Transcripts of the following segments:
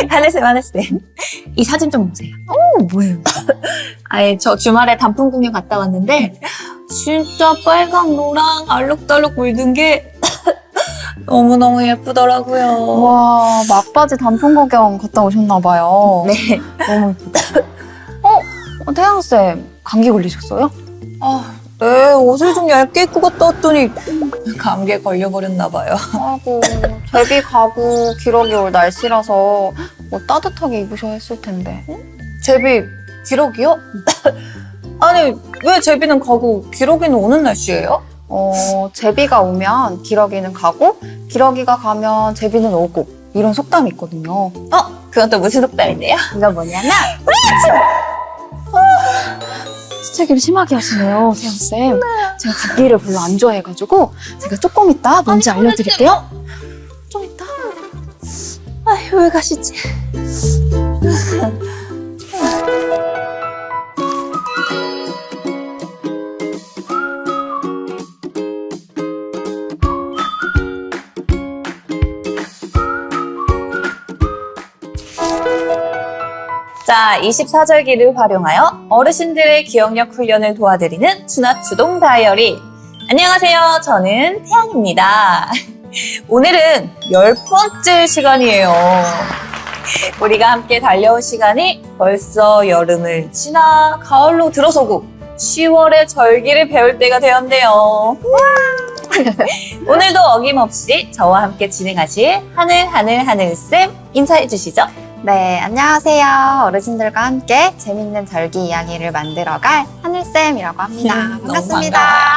하늘쌤, 하늘쌤. 이 사진 좀 보세요. 뭐예요? 아예 저 주말에 단풍 구경 갔다 왔는데 진짜 빨강, 노랑, 알록달록 물든 게 너무너무 예쁘더라고요. 와, 막바지 단풍 구경 갔다 오셨나봐요. 네. 너무 예쁘다. 태양쌤, 감기 걸리셨어요? 네, 옷을 좀 얇게 입고 갔다 왔더니 감기에 걸려버렸나 봐요. 아이고, 제비 가고 기러기 올 날씨라서 뭐 따뜻하게 입으셔야 했을 텐데. 제비, 기러기요? 아니, 왜 제비는 가고 기러기는 오는 날씨예요? 제비가 오면 기러기는 가고, 기러기가 가면 제비는 오고, 이런 속담이 있거든요. 그건 또 무슨 속담인데요? 이거 뭐냐면, 수채기를 심하게 하시네요, 태양쌤. 제가 감기를 별로 안 좋아해가지고, 제가 조금 이따 뭔지 알려드릴게요. 좀 이따. 아휴, 왜 가시지? 자, 24절기를 활용하여 어르신들의 기억력 훈련을 도와드리는 추나추동 다이어리. 안녕하세요. 저는 태양입니다. 오늘은 10번째 시간이에요. 우리가 함께 달려온 시간이 벌써 여름을 지나 가을로 들어서고 10월의 절기를 배울 때가 되었네요. 오늘도 어김없이 저와 함께 진행하실 하늘쌤 인사해 주시죠. 네, 안녕하세요. 어르신들과 함께 재밌는 절기 이야기를 만들어갈 하늘쌤이라고 합니다. 반갑습니다.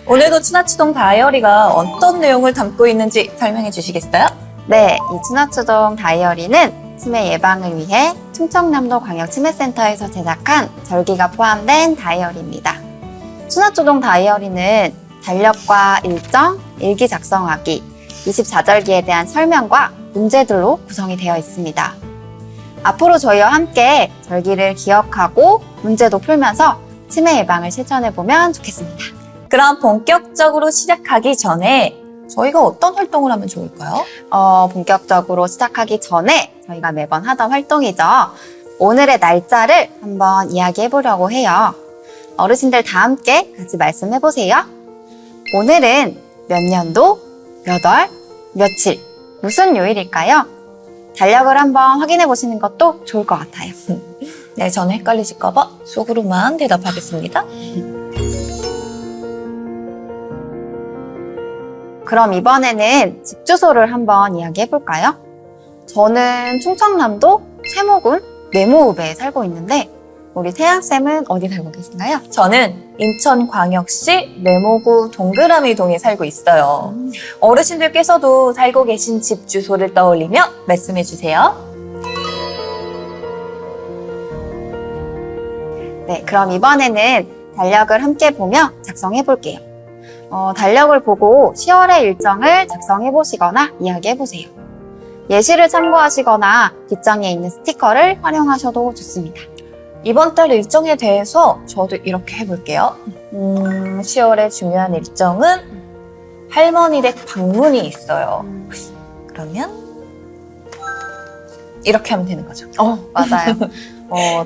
오늘도 추나추동 다이어리가 어떤 내용을 담고 있는지 설명해 주시겠어요? 네, 이 추나추동 다이어리는 치매 예방을 위해 충청남도 광역치매센터에서 제작한 절기가 포함된 다이어리입니다. 추나추동 다이어리는 달력과 일정, 일기 작성하기, 24절기에 대한 설명과 문제들로 구성이 되어 있습니다. 앞으로 저희와 함께 절기를 기억하고 문제도 풀면서 치매 예방을 실천해보면 좋겠습니다. 그럼 본격적으로 시작하기 전에 저희가 어떤 활동을 하면 좋을까요? 본격적으로 시작하기 전에 저희가 매번 하던 활동이죠. 오늘의 날짜를 한번 이야기해보려고 해요. 어르신들 다 함께 같이 말씀해보세요. 오늘은 몇 년도, 몇 월, 며칠, 무슨 요일일까요? 달력을 한번 확인해보시는 것도 좋을 것 같아요. 네, 저는 헷갈리실까봐 속으로만 대답하겠습니다. 그럼 이번에는 집 주소를 한번 이야기해볼까요? 저는 충청남도 세모군 내모읍에 살고 있는데 우리 태양쌤은 어디 살고 계신가요? 저는 인천광역시 내모구 동그라미동에 살고 있어요. 어르신들께서도 살고 계신 집 주소를 떠올리며 말씀해 주세요. 네, 그럼 이번에는 달력을 함께 보며 작성해 볼게요. 달력을 보고 10월의 일정을 작성해 보시거나 이야기해 보세요. 예시를 참고하시거나 뒷장에 있는 스티커를 활용하셔도 좋습니다. 이번 달 일정에 대해서 저도 이렇게 해볼게요. 10월의 중요한 일정은 할머니 댁 방문이 있어요. 그러면 이렇게 하면 되는 거죠. 맞아요.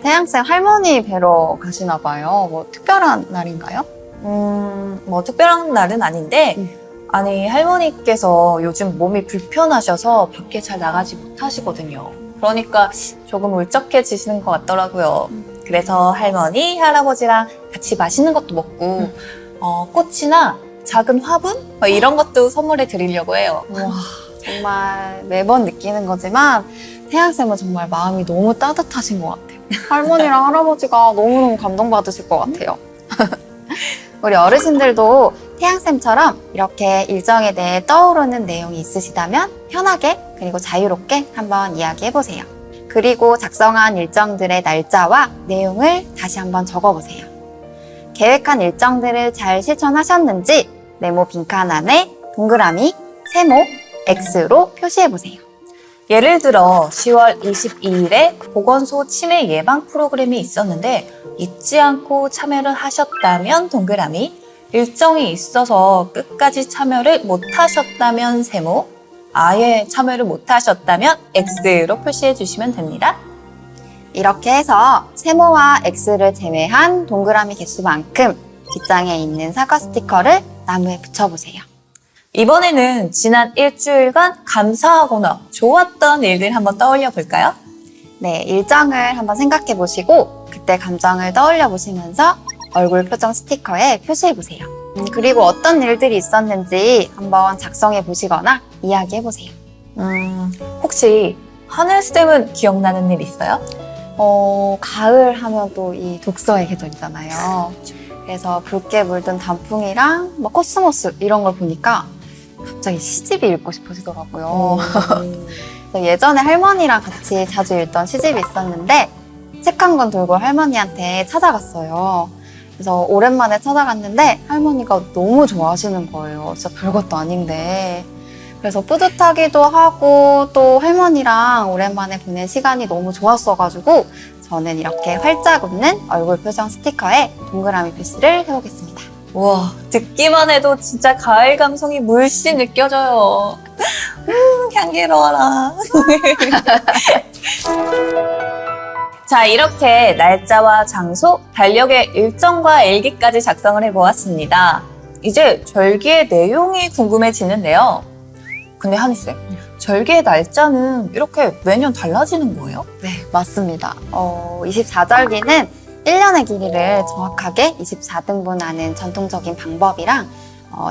태양쌤 할머니 뵈러 가시나 봐요. 뭐 특별한 날인가요? 뭐 특별한 날은 아닌데 아니 할머니께서 요즘 몸이 불편하셔서 밖에 잘 나가지 못하시거든요. 그러니까 조금 울적해지시는 것 같더라고요. 그래서 할머니, 할아버지랑 같이 맛있는 것도 먹고 꽃이나 작은 화분? 뭐 이런 것도 선물해 드리려고 해요. 와, 정말 매번 느끼는 거지만 태양쌤은 정말 마음이 너무 따뜻하신 것 같아요. 할머니랑 할아버지가 너무너무 감동받으실 것 같아요. 우리 어르신들도 태양쌤처럼 이렇게 일정에 대해 떠오르는 내용이 있으시다면 편하게 그리고 자유롭게 한번 이야기해보세요. 그리고 작성한 일정들의 날짜와 내용을 다시 한번 적어보세요. 계획한 일정들을 잘 실천하셨는지 네모 빈칸 안에 동그라미, 세모, X로 표시해보세요. 예를 들어 10월 22일에 보건소 치매 예방 프로그램이 있었는데 잊지 않고 참여를 하셨다면 동그라미, 일정이 있어서 끝까지 참여를 못하셨다면 세모, 아예 참여를 못하셨다면 X로 표시해 주시면 됩니다. 이렇게 해서 세모와 X를 제외한 동그라미 개수만큼 뒷장에 있는 사과 스티커를 나무에 붙여보세요. 이번에는 지난 일주일간 감사하거나 좋았던 일들 한번 떠올려 볼까요? 네, 일정을 한번 생각해 보시고 그때 감정을 떠올려 보시면서 얼굴 표정 스티커에 표시해 보세요. 그리고 어떤 일들이 있었는지 한번 작성해 보시거나 이야기해 보세요. 혹시 하늘쌤은 기억나는 일 있어요? 가을 하면 또 이 독서의 계절이잖아요. 그래서 붉게 물든 단풍이랑 뭐 코스모스 이런 걸 보니까 갑자기 시집이 읽고 싶어지더라고요. 그래서 예전에 할머니랑 같이 자주 읽던 시집이 있었는데 책 한 권 들고 할머니한테 찾아갔어요. 그래서 오랜만에 찾아갔는데 할머니가 너무 좋아하시는 거예요. 진짜 별것도 아닌데. 그래서 뿌듯하기도 하고 또 할머니랑 오랜만에 보낸 시간이 너무 좋았어가지고 저는 이렇게 활짝 웃는 얼굴 표정 스티커에 동그라미 표시를 해보겠습니다. 우와, 듣기만 해도 진짜 가을 감성이 물씬 느껴져요. 향기로워라. 자, 이렇게 날짜와 장소, 달력의 일정과 일기까지 작성을 해보았습니다. 이제 절기의 내용이 궁금해지는데요. 근데 한희쌤, 절기의 날짜는 이렇게 매년 달라지는 거예요? 네, 맞습니다. 24절기는 1년의 길이를 정확하게 24등분하는 전통적인 방법이랑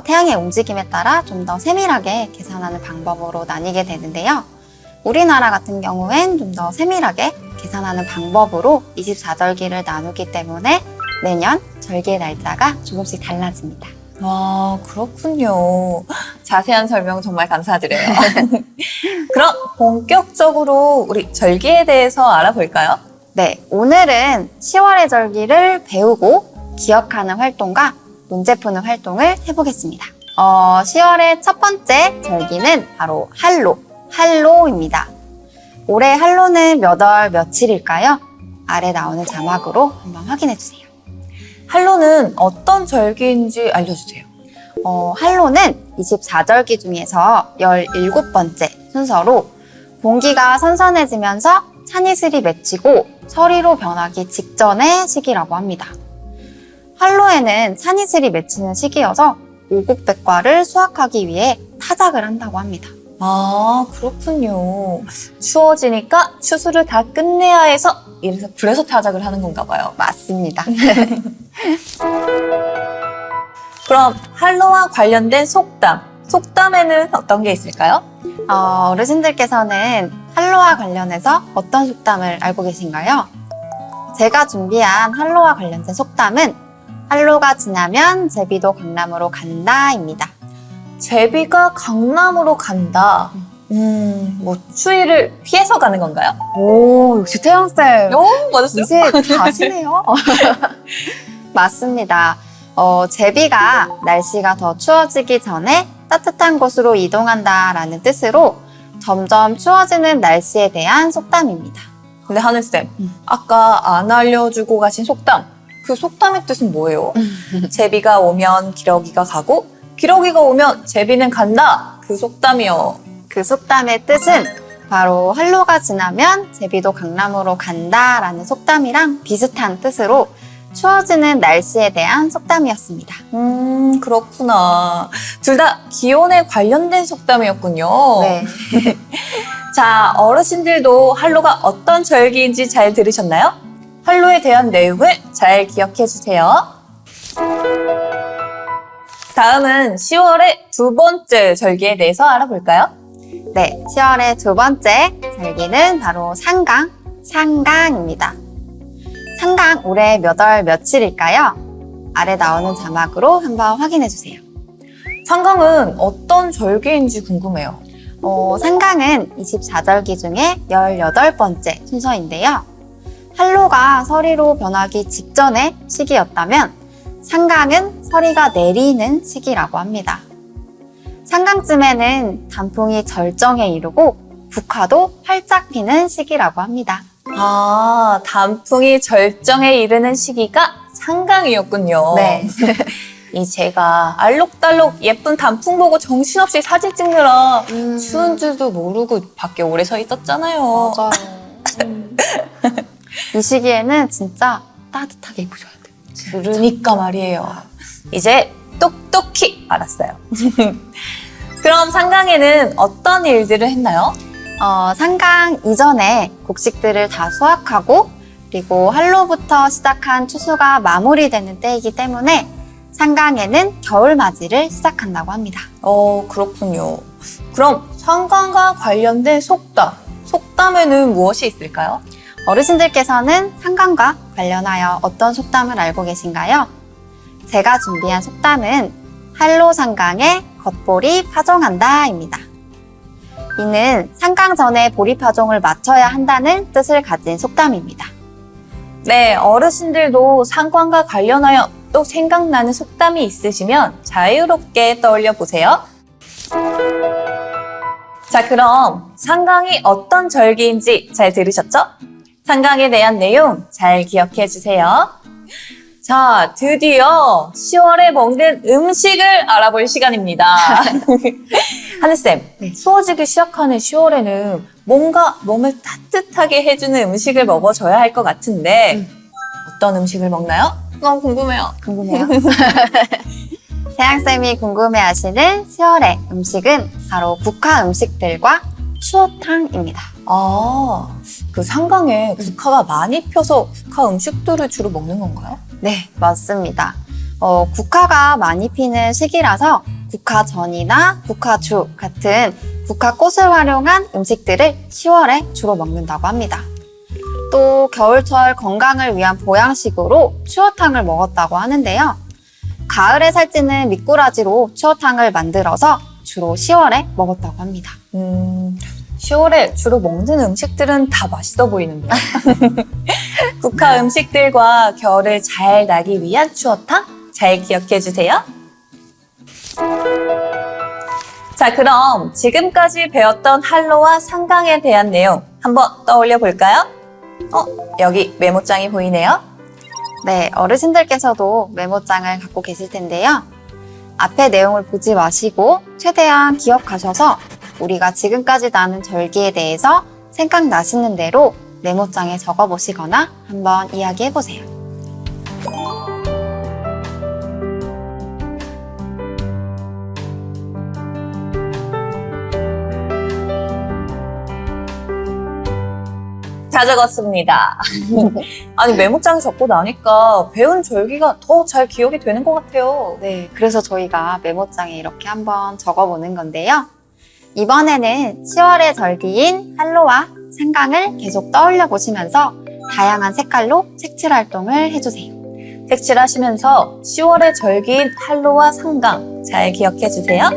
태양의 움직임에 따라 좀 더 세밀하게 계산하는 방법으로 나뉘게 되는데요. 우리나라 같은 경우엔 좀 더 세밀하게 계산하는 방법으로 24절기를 나누기 때문에 매년 절기의 날짜가 조금씩 달라집니다. 아, 그렇군요. 자세한 설명 정말 감사드려요. 그럼 본격적으로 우리 절기에 대해서 알아볼까요? 네, 오늘은 10월의 절기를 배우고 기억하는 활동과 문제 푸는 활동을 해보겠습니다. 10월의 첫 번째 절기는 바로 할로입니다. 올해 할로는 몇 월 며칠일까요? 아래 나오는 자막으로 한번 확인해 주세요. 할로는 어떤 절기인지 알려주세요. 할로는 24절기 중에서 17번째 순서로 공기가 선선해지면서 찬이슬이 맺히고 서리로 변하기 직전의 시기라고 합니다. 할로에는 찬이슬이 맺히는 시기여서 오곡백과를 수확하기 위해 타작을 한다고 합니다. 아, 그렇군요. 추워지니까 추수를 다 끝내야 해서 그래서 타작을 하는 건가 봐요. 맞습니다. 그럼 할로와 관련된 속담. 속담에는 어떤 게 있을까요? 어르신들께서는 할로와 관련해서 어떤 속담을 알고 계신가요? 제가 준비한 할로와 관련된 속담은 할로가 지나면 제비도 강남으로 간다입니다. 제비가 강남으로 간다. 뭐 추위를 피해서 가는 건가요? 오, 역시 태영쌤. 맞았어요. 이제 다 아시네요. 맞습니다. 제비가 날씨가 더 추워지기 전에 따뜻한 곳으로 이동한다라는 뜻으로 점점 추워지는 날씨에 대한 속담입니다. 근데 하늘쌤, 아까 안 알려주고 가신 속담. 그 속담의 뜻은 뭐예요? 제비가 오면 기러기가 가고 기러기가 오면 제비는 간다. 그 속담이요. 그 속담의 뜻은 바로 할로가 지나면 제비도 강남으로 간다라는 속담이랑 비슷한 뜻으로 추워지는 날씨에 대한 속담이었습니다. 그렇구나. 둘 다 기온에 관련된 속담이었군요. 네. 자, 어르신들도 할로가 어떤 절기인지 잘 들으셨나요? 할로에 대한 내용을 잘 기억해 주세요. 다음은 10월의 두 번째 절기에 대해서 알아볼까요? 네, 10월의 두 번째 절기는 바로 상강입니다. 상강 올해 몇 월 며칠일까요? 아래 나오는 자막으로 한번 확인해 주세요. 상강은 어떤 절기인지 궁금해요. 상강은 24절기 중에 18번째 순서인데요. 할로가 서리로 변하기 직전의 시기였다면 상강은 서리가 내리는 시기라고 합니다. 상강쯤에는 단풍이 절정에 이르고 국화도 활짝 피는 시기라고 합니다. 아, 단풍이 절정에 이르는 시기가 상강이었군요. 네. 이 제가 알록달록 예쁜 단풍 보고 정신없이 사진 찍느라 추운 줄도 모르고 밖에 오래 서 있었잖아요. 맞아요. 이 시기에는 진짜 따뜻하게 입으셔야 돼요. 그러니까 말이에요. 이제 똑똑히 알았어요. 그럼 상강에는 어떤 일들을 했나요? 상강 이전에 곡식들을 다 수확하고 그리고 한로부터 시작한 추수가 마무리되는 때이기 때문에 상강에는 겨울맞이를 시작한다고 합니다. 그렇군요. 그럼 상강과 관련된 속담에는 무엇이 있을까요? 어르신들께서는 상강과 관련하여 어떤 속담을 알고 계신가요? 제가 준비한 속담은 한로상강에 겉보리 파종한다입니다. 이는 상강 전에 보리 파종을 마쳐야 한다는 뜻을 가진 속담입니다. 네, 어르신들도 상강과 관련하여 또 생각나는 속담이 있으시면 자유롭게 떠올려 보세요. 자, 그럼 상강이 어떤 절기인지 잘 들으셨죠? 상강에 대한 내용 잘 기억해 주세요. 자, 드디어 10월에 먹는 음식을 알아볼 시간입니다. 하늘쌤, 네. 추워지기 시작하는 10월에는 뭔가 몸을 따뜻하게 해주는 음식을 먹어줘야 할 것 같은데 어떤 음식을 먹나요? 너무 궁금해요. 궁금해요? 태양쌤이 궁금해하시는 10월의 음식은 바로 국화 음식들과 추어탕입니다. 그 상강에 국화가 많이 펴서 국화 음식들을 주로 먹는 건가요? 네, 맞습니다. 국화가 많이 피는 시기라서 국화전이나 국화주 같은 국화꽃을 활용한 음식들을 10월에 주로 먹는다고 합니다. 또 겨울철 건강을 위한 보양식으로 추어탕을 먹었다고 하는데요. 가을에 살찌는 미꾸라지로 추어탕을 만들어서 주로 10월에 먹었다고 합니다. 10월에 주로 먹는 음식들은 다 맛있어 보이는데요. 국화 음식들과 겨울을 잘 나기 위한 추어탕 잘 기억해 주세요. 자, 그럼 지금까지 배웠던 한로와 상강에 대한 내용 한번 떠올려 볼까요? 여기 메모장이 보이네요. 네, 어르신들께서도 메모장을 갖고 계실 텐데요. 앞에 내용을 보지 마시고 최대한 기억하셔서 우리가 지금까지 나눈 절기에 대해서 생각나시는 대로 메모장에 적어보시거나 한번 이야기해보세요. 다 적었습니다. 아니, 메모장에 적고 나니까 배운 절기가 더 잘 기억이 되는 것 같아요. 네, 그래서 저희가 메모장에 이렇게 한번 적어보는 건데요. 이번에는 10월의 절기인 한로와 상강을 계속 떠올려 보시면서 다양한 색깔로 색칠 활동을 해주세요. 색칠하시면서 10월의 절기인 한로와 상강 잘 기억해 주세요.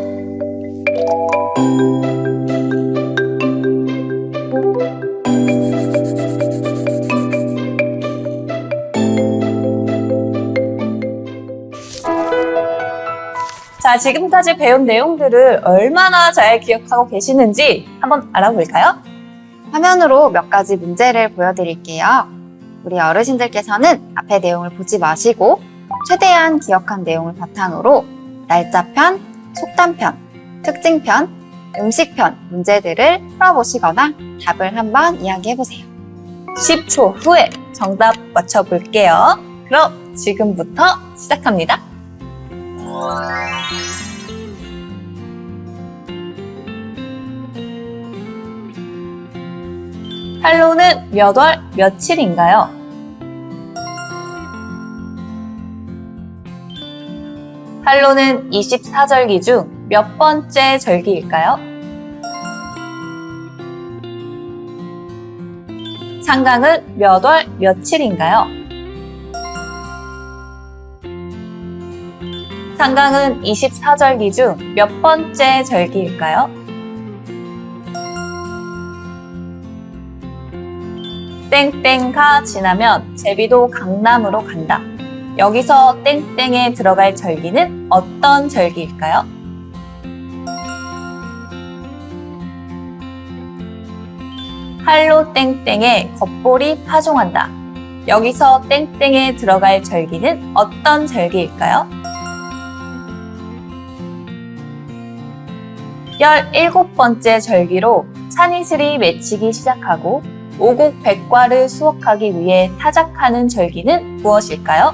자, 지금까지 배운 내용들을 얼마나 잘 기억하고 계시는지 한번 알아볼까요? 화면으로 몇 가지 문제를 보여드릴게요. 우리 어르신들께서는 앞에 내용을 보지 마시고 최대한 기억한 내용을 바탕으로 날짜편, 속담편, 특징편, 음식편 문제들을 풀어보시거나 답을 한번 이야기해보세요. 10초 후에 정답 맞춰볼게요. 그럼 지금부터 시작합니다. 한로는 몇 월 며칠인가요? 한로는 24절기 중 몇 번째 절기일까요? 상강은 몇 월 며칠인가요? 상강은 24절기 중 몇 번째 절기일까요? 땡땡가 지나면 제비도 강남으로 간다. 여기서 땡땡에 들어갈 절기는 어떤 절기일까요? 한로 땡땡에 겉보리 파종한다. 여기서 땡땡에 들어갈 절기는 어떤 절기일까요? 17번째 절기로 산이슬이 맺히기 시작하고 오곡백과를 수확하기 위해 타작하는 절기는 무엇일까요?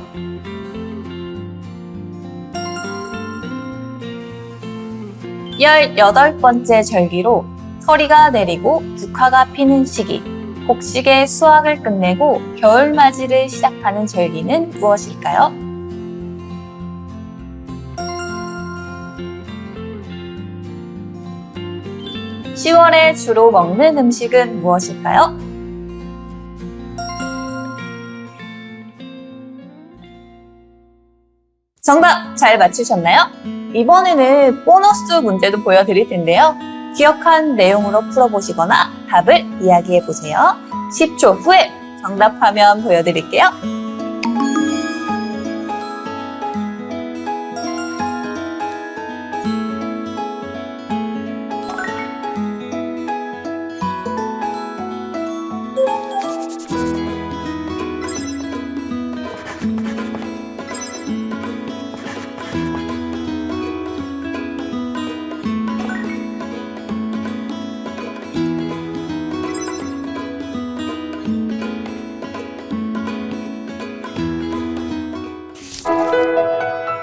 열여덟 번째 절기로 서리가 내리고 국화가 피는 시기, 곡식의 수확을 끝내고 겨울맞이를 시작하는 절기는 무엇일까요? 10월에 주로 먹는 음식은 무엇일까요? 정답 잘 맞추셨나요? 이번에는 보너스 문제도 보여드릴 텐데요. 기억한 내용으로 풀어보시거나 답을 이야기해보세요. 10초 후에 정답 화면 보여드릴게요.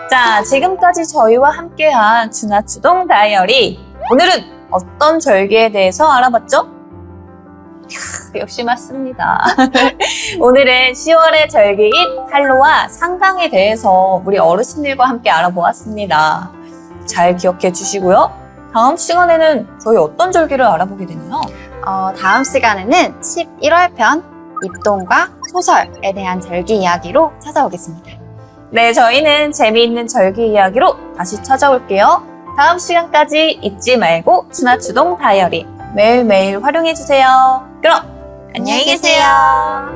자, 지금까지 저희와 함께한 준하추동 다이어리. 오늘은 어떤 절기에 대해서 알아봤죠? 역시 맞습니다. 오늘은 10월의 절기인 한로와 상강에 대해서 우리 어르신들과 함께 알아보았습니다. 잘 기억해 주시고요. 다음 시간에는 저희 어떤 절기를 알아보게 되나요? 다음 시간에는 11월 편 입동과 소설에 대한 절기 이야기로 찾아오겠습니다. 네, 저희는 재미있는 절기 이야기로 다시 찾아올게요. 다음 시간까지 잊지 말고 준하추동 다이어리 매일매일 활용해주세요. 그럼 안녕히 계세요.